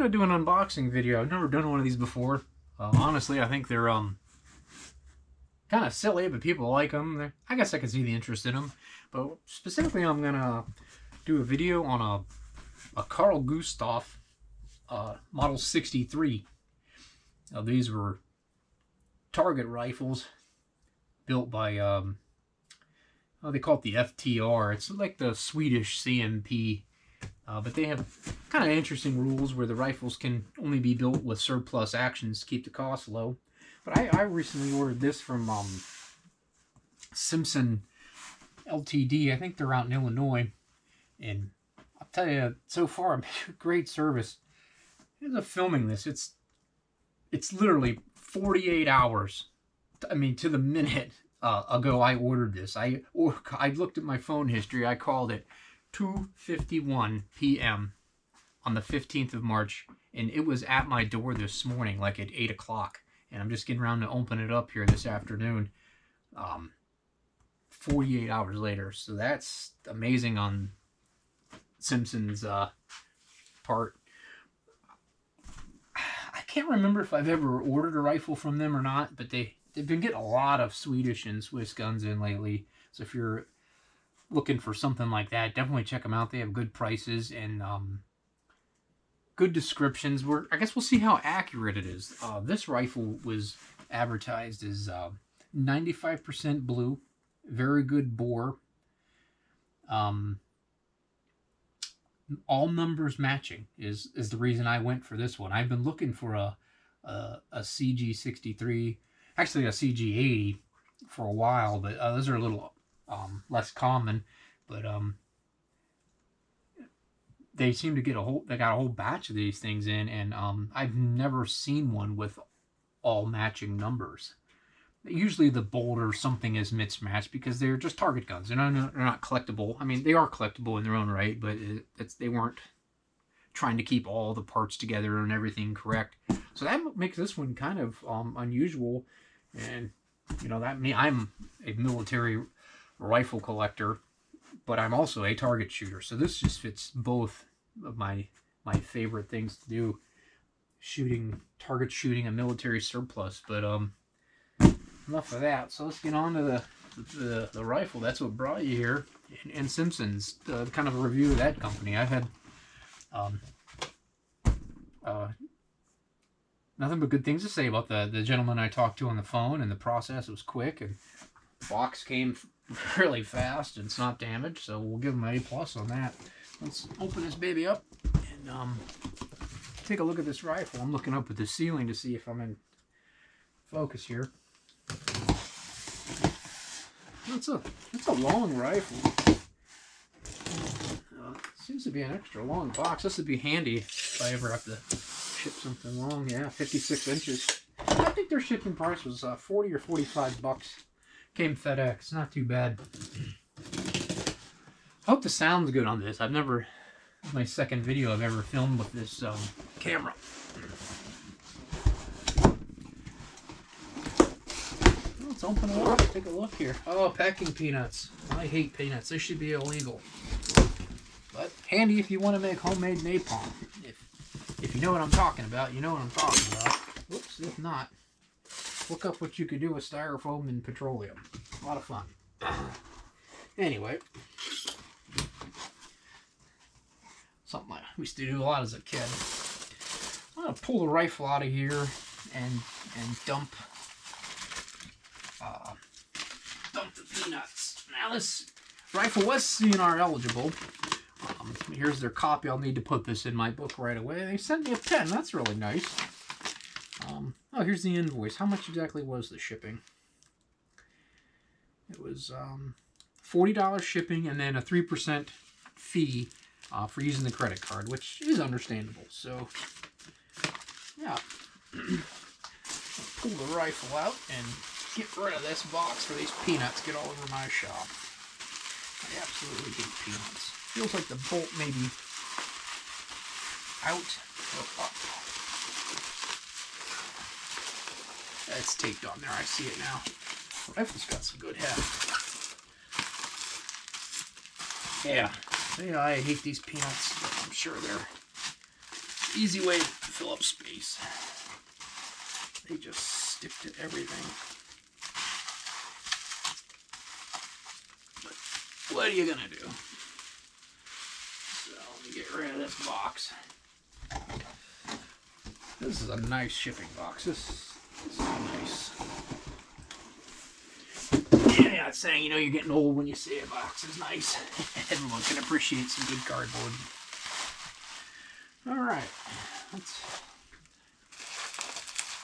gonna do an unboxing video. I've never done one of these before. Honestly, I think they're kind of silly, but people like them. I guess I can see the interest in them. But specifically, I'm gonna do a video on a Carl Gustav Model 63. Now, these were target rifles built by they call it the FTR. It's like the Swedish CMP. But they have kind of interesting rules where the rifles can only be built with surplus actions to keep the cost low. But I recently ordered this from Simpson LTD. I think they're out in Illinois. And I'll tell you, so far, great service. As of filming this, it's literally 48 hours. I mean, to the minute ago I ordered this. I looked at my phone history. I called it 2:51 p.m. on the 15th of March, and it was at my door this morning, like at 8 o'clock. And I'm just getting around to open it up here this afternoon, 48 hours later. So that's amazing on Simpson's part. I can't remember if I've ever ordered a rifle from them or not, but they've been getting a lot of Swedish and Swiss guns in lately. So if you're looking for something like that, definitely check them out. They have good prices and good descriptions. I guess we'll see how accurate it is. This rifle was advertised as 95% blue, very good bore, all numbers matching is the reason I went for this one. I've been looking for a CG-63, actually a CG-80 for a while, but those are a little less common, but they seem to get they got a whole batch of these things in, and I've never seen one with all matching numbers. Usually the bolt or something is mismatched because they're just target guns. They're not collectible. I mean, they are collectible in their own right, but they weren't trying to keep all the parts together and everything correct. So that makes this one kind of unusual, and you know, I'm a military rifle collector, but I'm also a target shooter, so this just fits both of my favorite things to do: target shooting, and military surplus. But enough of that. So let's get on to the rifle. That's what brought you here, and Simpson's, kind of a review of that company. I've had nothing but good things to say about the gentleman I talked to on the phone, and the process was quick, and the box came really fast, and it's not damaged, so we'll give them an A+ on that. Let's open this baby up and take a look at this rifle. I'm looking up at the ceiling to see if I'm in focus here. It's a long rifle. Seems to be an extra long box. This would be handy if I ever have to ship something long. Yeah, 56 inches. I think their shipping price was 40 or 45 bucks. Came FedEx, not too bad. I hope the sound's good on this. My second video I've ever filmed with this camera. Let's open it up, take a look here. Oh, packing peanuts. I hate peanuts. They should be illegal. But handy if you want to make homemade napalm. If you know what I'm talking about, you know what I'm talking about. Whoops, if not, look up what you could do with styrofoam and petroleum. A lot of fun. Anyway, something I used to do a lot as a kid. I'm going to pull the rifle out of here and dump the peanuts. Now this rifle was CNR eligible. Here's their copy. I'll need to put this in my book right away. They sent me a pen. That's really nice. Oh, here's the invoice. How much exactly was the shipping? It was $40 shipping and then a 3% fee for using the credit card, which is understandable. So, yeah. Pull the rifle out and get rid of this box for these peanuts get all over my shop. I absolutely hate peanuts. Feels like the bolt may be out or up. It's taped on there. I see it now. The rifle's got some good heft. Yeah, I hate these peanuts, but I'm sure they're Easy way to fill up space. They just stick to everything. But what are you gonna do? So let me get rid of this box. This is a nice shipping box. This is nice. Yeah, it's saying, you know, you're getting old when you see a box is nice. Everyone can appreciate some good cardboard. All right, let's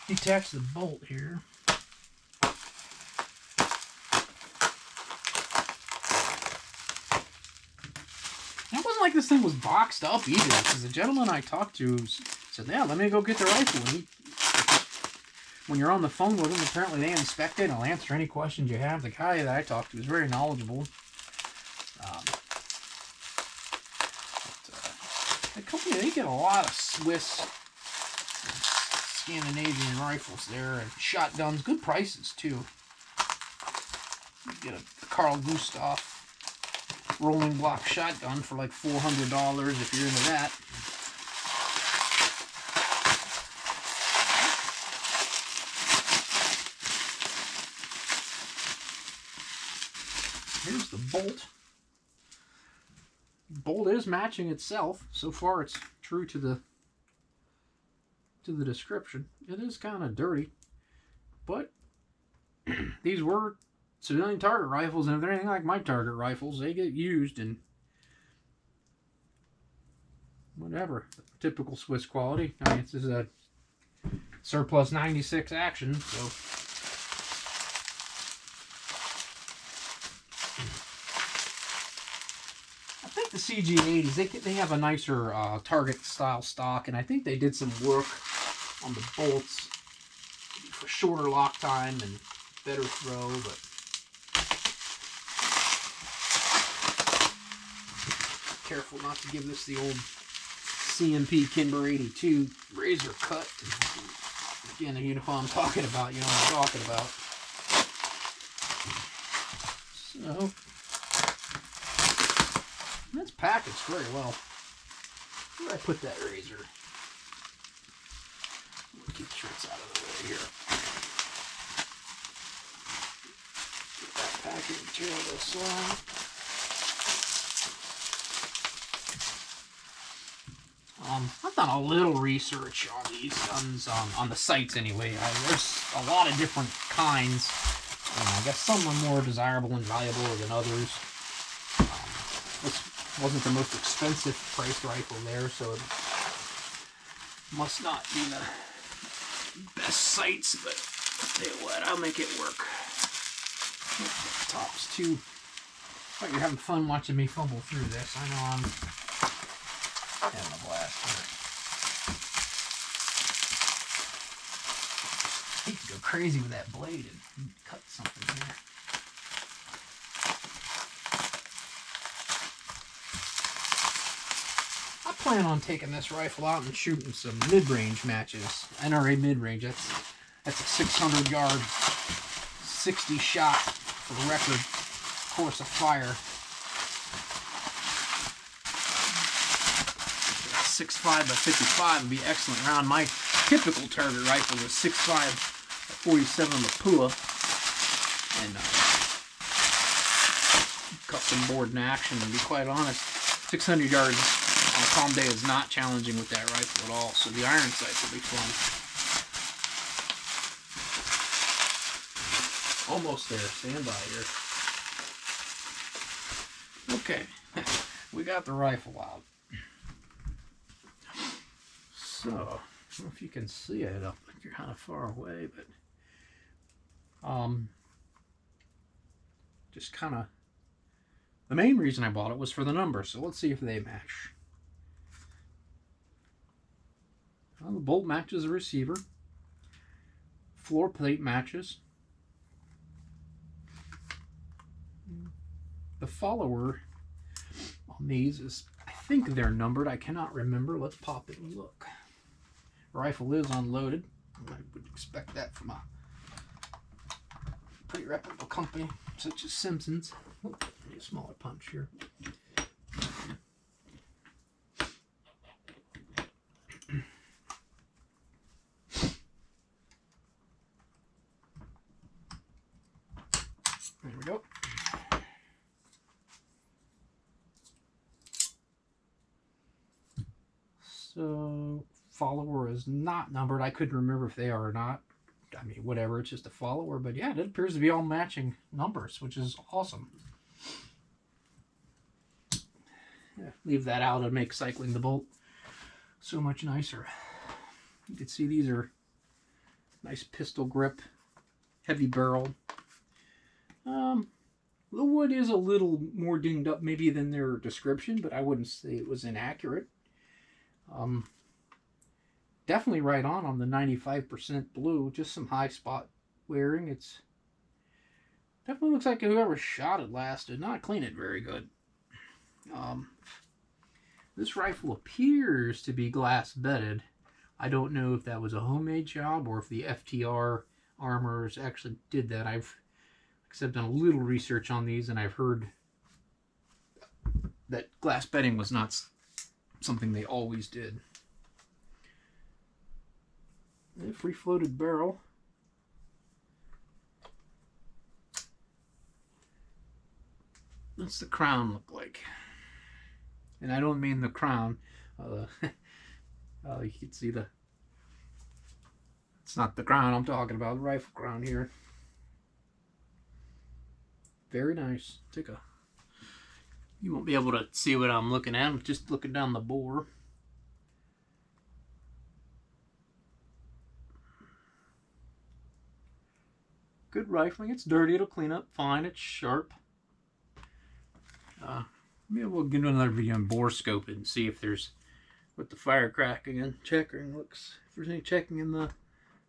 detach the bolt here. It wasn't like this thing was boxed up either, because the gentleman I talked to said, yeah, let me go get the rifle. And when you're on the phone with them, apparently they inspect it and I'll answer any questions you have. The guy that I talked to was very knowledgeable. The company, they get a lot of Swiss, Scandinavian rifles there, and shotguns, good prices too. You get a Carl Gustav rolling block shotgun for like $400 if you're into that. Here's the bolt. Bolt is matching itself. So far it's true to the description. It is kind of dirty, but these were civilian target rifles, and if they're anything like my target rifles, they get used in whatever, typical Swiss quality. I mean, this is a surplus 96 action, so I think the CG-80s, they have a nicer target style stock, and I think they did some work on the bolts for shorter lock time and better throw, but careful not to give this the old CMP Kimber 82 razor cut. Again, you know what I'm talking about, you know what I'm talking about. So, that's packaged very well. Where did I put that razor? I'm going to keep sure it's out of the way here. Get that packing material to the side. I've done a little research on these guns, on the sites anyway. There's a lot of different kinds. I guess some are more desirable and valuable than others. This wasn't the most expensive priced rifle there, so it must not be the best sights, but I'll tell you what, I'll make it work. The top's too... But you're having fun watching me fumble through this. I know I'm having a blast here. You can go crazy with that blade and cut something here. I plan on taking this rifle out and shooting some mid-range matches. NRA mid-range. That's a 600-yard, 60-shot for the record course of fire. 6.5 by 55 would be excellent round. My typical target rifle is 6.5 47 Lapua, and custom board in action. To be quite honest, 600 yards on a calm day is not challenging with that rifle at all. So the iron sights will be fun. Almost there. Stand by here. Okay, we got the rifle out. So, I don't know if you can see it up, you're kind of far away, but just kind of, the main reason I bought it was for the number, so let's see if they match. Well, the bolt matches the receiver, floor plate matches, the follower on these is, I think they're numbered, I cannot remember, let's pop it and look. Rifle is unloaded. I would expect that from a pretty reputable company such as Simpson's. Oh, a smaller punch here. There we go. So follower is not numbered. I couldn't remember if they are or not. I mean, whatever. It's just a follower. But yeah, it appears to be all matching numbers, which is awesome. Yeah, leave that out and make cycling the bolt so much nicer. You can see these are nice pistol grip, heavy barrel. The wood is a little more dinged up maybe than their description, but I wouldn't say it was inaccurate. Definitely right on the 95% blue, just some high spot wearing. It's definitely looks like whoever shot it last did not clean it very good. This rifle appears to be glass bedded. I don't know if that was a homemade job or if the FTR armors actually did that. I've done a little research on these, and I've heard that glass bedding was not something they always did. A free floated barrel. What's the crown look like? And I don't mean the crown. You can see it's not the crown I'm talking about, the rifle crown here. Very nice. You won't be able to see what I'm looking at. I'm just looking down the bore. Good rifling. It's dirty. It'll clean up fine. It's sharp. Maybe we'll get another video on bore scope and see if there's with the fire cracking and checkering looks. If there's any checking in the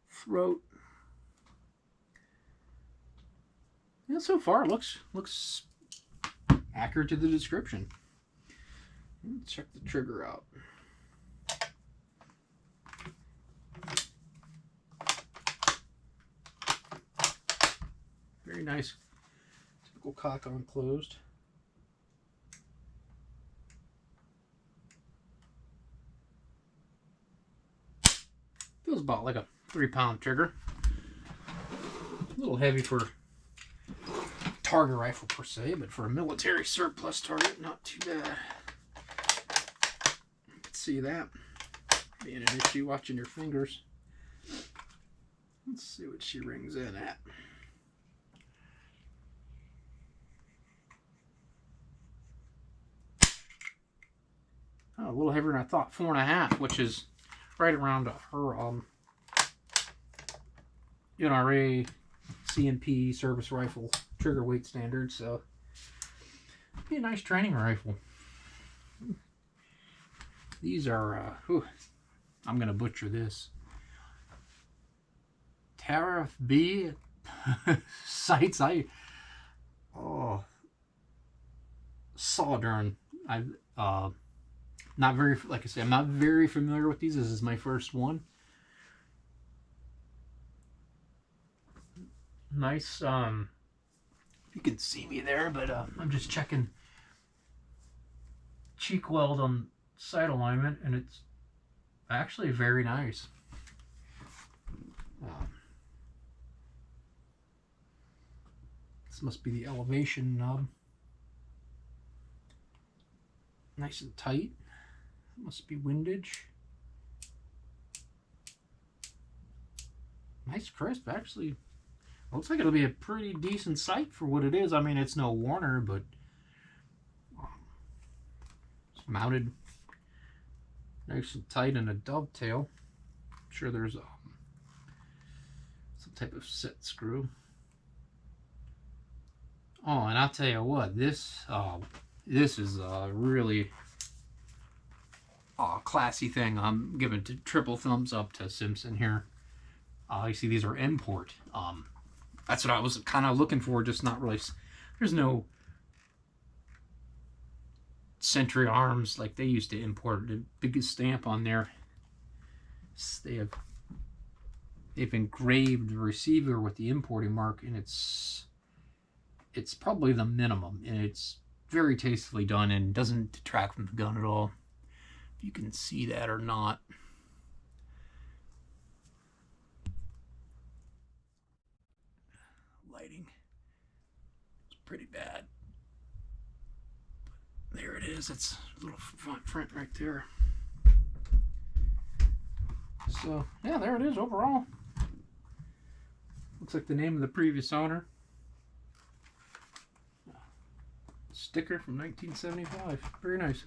throat. Yeah, so far it looks accurate to the description. Let's check the trigger out. Very nice. Typical cock on closed. Feels about like a 3-pound trigger. A little heavy for target rifle per se, but for a military surplus target, not too bad. You can see that being an issue watching your fingers. Let's see what she rings in at. Oh, a little heavier than I thought, 4.5, which is right around her NRA CNP service rifle trigger weight standard, so be a nice training rifle. These are I'm gonna butcher this. Tariff B sights. Sawdern. Not very, like I said, I'm not very familiar with these. This is my first one. Nice, you can see me there, but I'm just checking cheek weld on sight alignment, and it's actually very nice. This must be the elevation knob. Nice and tight. Must be windage. Nice crisp, actually. Looks like it'll be a pretty decent sight for what it is. I mean, it's no Warner, but it's mounted nice and tight in a dovetail. I'm sure there's some type of set screw. Oh, and I'll tell you what, this is a really classy thing. I'm giving triple thumbs up to Simpson here. You see, these are import. That's what I was kind of looking for, just not really. There's no Century Arms like they used to import. The biggest stamp on there. They've engraved the receiver with the importing mark, and it's probably the minimum, and it's very tastefully done and doesn't detract from the gun at all. If you can see that or not. Lighting. pretty bad. There it is. It's a little print right there. So, yeah, there it is overall. Looks like the name of the previous owner. Sticker from 1975. Very nice.